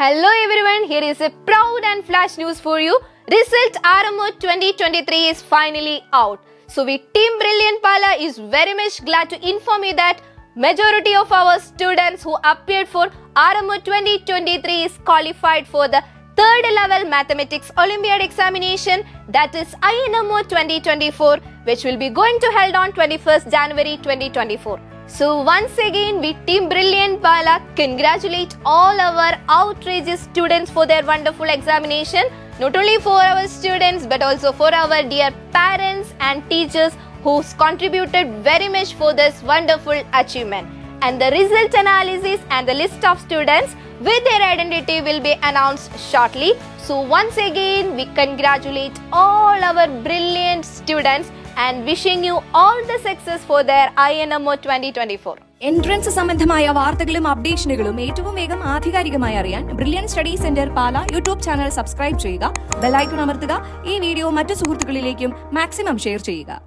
Hello everyone, here is a proud and flash news for you. Result RMO 2023 is finally out. So we Team Brilliant Pala is very much glad to inform you that majority of our students who appeared for RMO 2023 is qualified for the third level mathematics Olympiad examination, that is INMO 2024, which will be going to held on 21st January 2024. So once again, we Team Brilliant Pala congratulate all our outrageous students for their wonderful examination. Not only for our students but also for our dear parents and teachers who contributed very much for this wonderful achievement. And the result analysis and the list of students with their identity will be announced shortly. So once again, we congratulate all our brilliant students and wishing you all the success for their INMO 2024. Entrance സംബന്ധമായ വാർത്തകളും അപ്ഡേഷനുകളും ഏറ്റവും വേഗം ആധികാരികമായി അറിയാൻ brilliant study centre പാല YouTube channel subscribe ചെയ്യുക, bell icon അമർത്തുക, ഈ video മറ്റു സുഹൃത്തുക്കളിലേക്കും മാക്സിമം ഷെയർ ചെയ്യുക.